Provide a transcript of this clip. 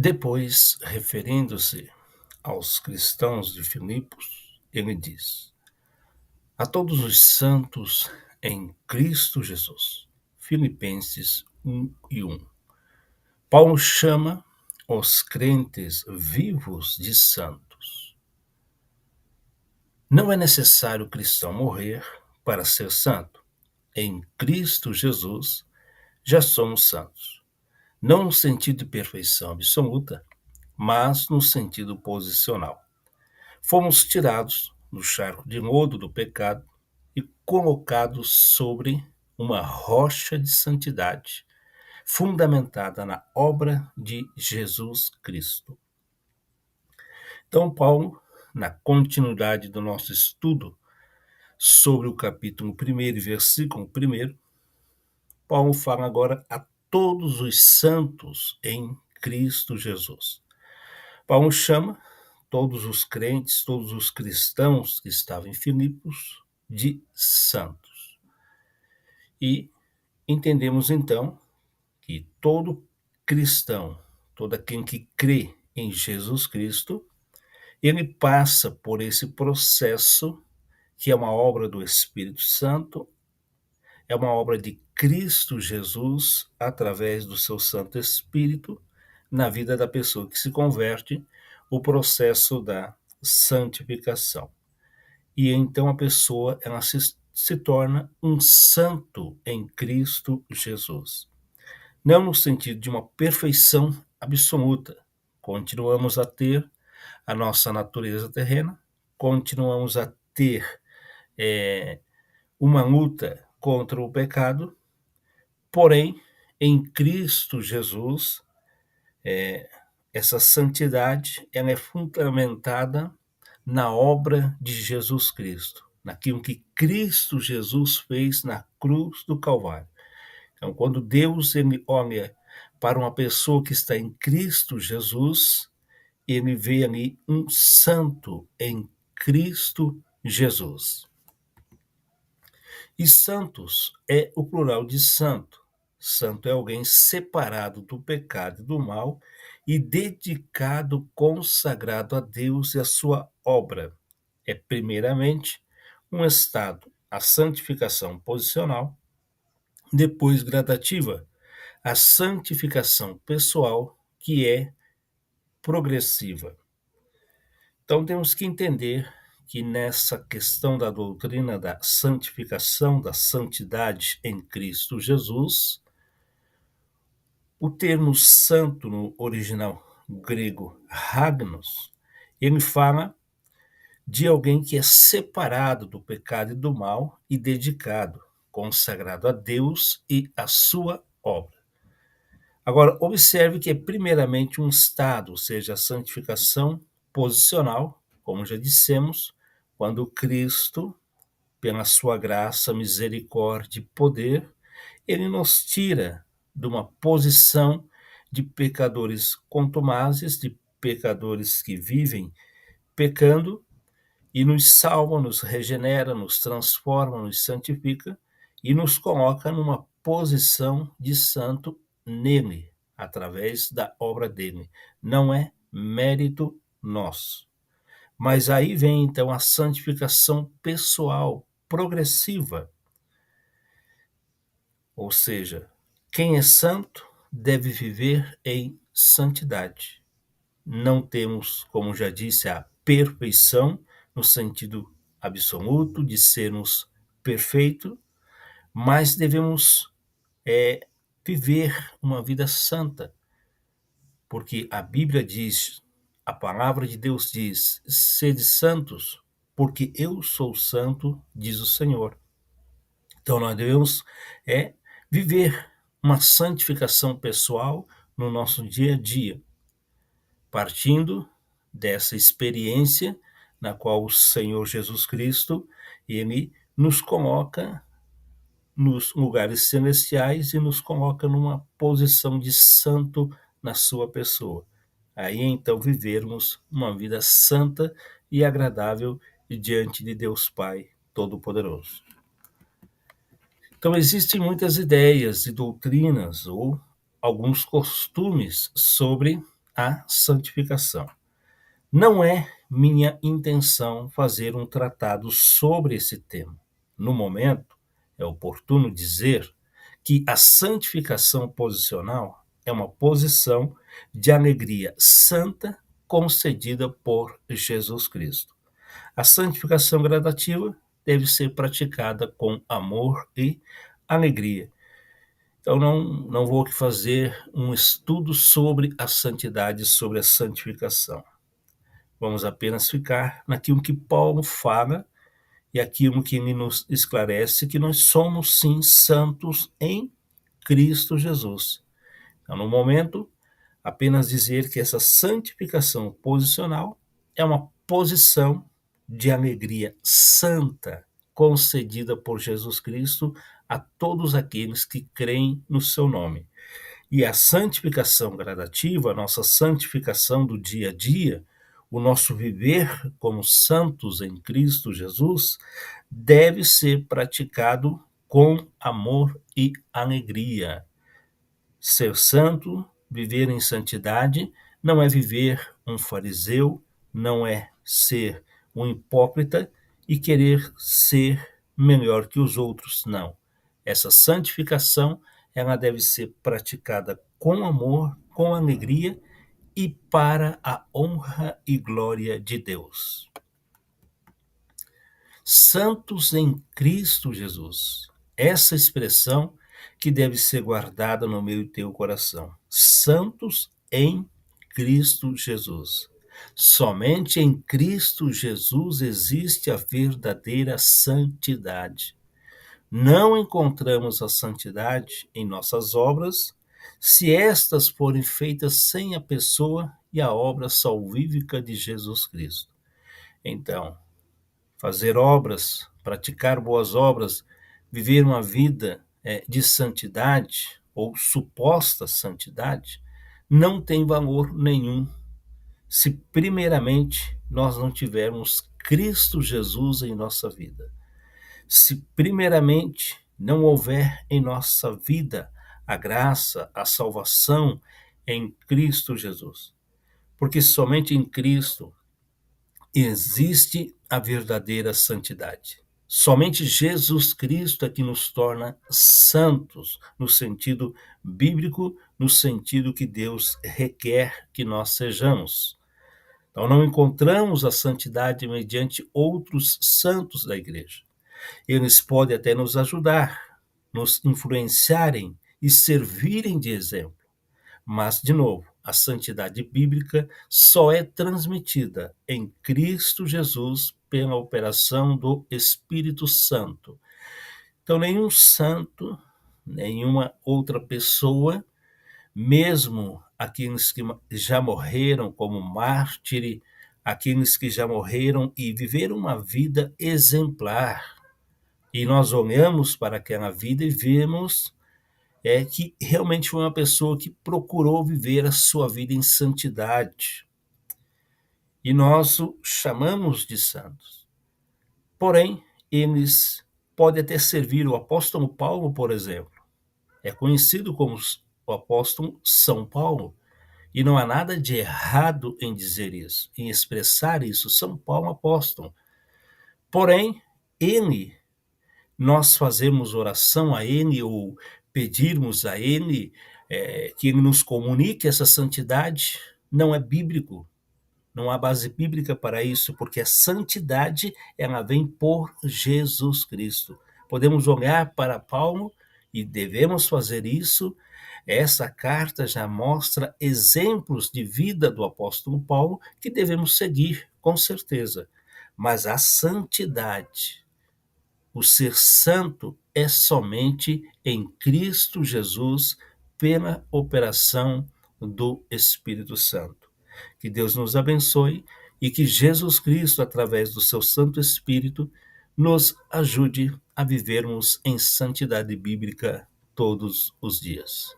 Depois, referindo-se aos cristãos de Filipos, ele diz: A todos os santos em Cristo Jesus. Filipenses 1:1. Paulo chama os crentes vivos de santos. Não é necessário o cristão morrer para ser santo. Em Cristo Jesus já somos santos. Não no sentido de perfeição absoluta, mas no sentido posicional. Fomos tirados do charco de lodo do pecado e colocados sobre uma rocha de santidade, fundamentada na obra de Jesus Cristo. Então, Paulo, na continuidade do nosso estudo sobre o capítulo 1 e versículo 1, Paulo fala agora a todos os santos em Cristo Jesus. Paulo chama todos os crentes, todos os cristãos que estavam em Filipos de santos. E entendemos então que todo cristão, todo aquele que crê em Jesus Cristo, ele passa por esse processo que é uma obra do Espírito Santo, é uma obra de Cristo Jesus através do seu Santo Espírito na vida da pessoa que se converte, o processo da santificação. E então a pessoa ela se torna um santo em Cristo Jesus. Não no sentido de uma perfeição absoluta. Continuamos a ter a nossa natureza terrena, continuamos a ter uma luta contra o pecado, porém, em Cristo Jesus, essa santidade ela é fundamentada na obra de Jesus Cristo, naquilo que Cristo Jesus fez na cruz do Calvário. Então, quando Deus ele olha para uma pessoa que está em Cristo Jesus, ele vê ali um santo em Cristo Jesus. E santos é o plural de santo. Santo é alguém separado do pecado e do mal e dedicado, consagrado a Deus e a sua obra. É, primeiramente, um estado, a santificação posicional, depois gradativa, a santificação pessoal, que é progressiva. Então, temos que entender que nessa questão da doutrina da santificação, da santidade em Cristo Jesus, o termo santo no original grego hagnos, ele fala de alguém que é separado do pecado e do mal e dedicado, consagrado a Deus e a sua obra. Agora, observe que é primeiramente um estado, ou seja, a santificação posicional, como já dissemos, quando Cristo, pela sua graça, misericórdia e poder, ele nos tira de uma posição de pecadores contumazes, de pecadores que vivem pecando, e nos salva, nos regenera, nos transforma, nos santifica e nos coloca numa posição de santo nele, através da obra dele. Não é mérito nosso. Mas aí vem então a santificação pessoal, progressiva. Ou seja, quem é santo deve viver em santidade. Não temos, como já disse, a perfeição no sentido absoluto de sermos perfeitos, mas devemos viver uma vida santa, porque a Bíblia diz, a palavra de Deus diz, sede santos, porque eu sou santo, diz o Senhor. Então nós devemos viver uma santificação pessoal no nosso dia a dia, partindo dessa experiência na qual o Senhor Jesus Cristo, ele nos coloca nos lugares celestiais e nos coloca numa posição de santo na sua pessoa. Aí então vivermos uma vida santa e agradável diante de Deus Pai Todo-Poderoso. Então existem muitas ideias e doutrinas ou alguns costumes sobre a santificação. Não é minha intenção fazer um tratado sobre esse tema. No momento, é oportuno dizer que a santificação posicional é uma posição de alegria santa concedida por Jesus Cristo. A santificação gradativa deve ser praticada com amor e alegria. Então, não vou aqui fazer um estudo sobre a santidade, sobre a santificação. Vamos apenas ficar naquilo que Paulo fala e aquilo que ele nos esclarece, que nós somos sim santos em Cristo Jesus. Então, no momento, apenas dizer que essa santificação posicional é uma posição de alegria santa concedida por Jesus Cristo a todos aqueles que creem no seu nome. E a santificação gradativa, a nossa santificação do dia a dia, o nosso viver como santos em Cristo Jesus, deve ser praticado com amor e alegria. Ser santo, viver em santidade, não é viver um fariseu, não é ser um hipócrita e querer ser melhor que os outros, não. Essa santificação, ela deve ser praticada com amor, com alegria e para a honra e glória de Deus. Santos em Cristo Jesus. Essa expressão que deve ser guardada no meu e teu coração. Santos em Cristo Jesus. Somente em Cristo Jesus existe a verdadeira santidade. Não encontramos a santidade em nossas obras, se estas forem feitas sem a pessoa e a obra salvífica de Jesus Cristo. Então, fazer obras, praticar boas obras, viver uma vida de santidade ou suposta santidade, não tem valor nenhum se primeiramente nós não tivermos Cristo Jesus em nossa vida. Se primeiramente não houver em nossa vida a graça, a salvação em Cristo Jesus. Porque somente em Cristo existe a verdadeira santidade. Somente Jesus Cristo é que nos torna santos, no sentido bíblico, no sentido que Deus requer que nós sejamos. Então, não encontramos a santidade mediante outros santos da igreja. Eles podem até nos ajudar, nos influenciarem e servirem de exemplo. Mas, de novo, a santidade bíblica só é transmitida em Cristo Jesus pela operação do Espírito Santo. Então, nenhum santo, nenhuma outra pessoa, mesmo aqueles que já morreram como mártire, aqueles que já morreram e viveram uma vida exemplar, e nós olhamos para aquela vida e vemos que realmente foi uma pessoa que procurou viver a sua vida em santidade. E nós o chamamos de santos. Porém, eles podem até servir o apóstolo Paulo, por exemplo. É conhecido como o apóstolo São Paulo. E não há nada de errado em dizer isso, em expressar isso. São Paulo apóstolo. Porém, nós fazemos oração a ele ou pedirmos a ele que ele nos comunique essa santidade, não é bíblico. Não há base bíblica para isso, porque a santidade ela vem por Jesus Cristo. Podemos olhar para Paulo e devemos fazer isso. Essa carta já mostra exemplos de vida do apóstolo Paulo que devemos seguir, com certeza. Mas a santidade, o ser santo, é somente em Cristo Jesus, pela operação do Espírito Santo. Que Deus nos abençoe e que Jesus Cristo, através do seu Santo Espírito, nos ajude a vivermos em santidade bíblica todos os dias.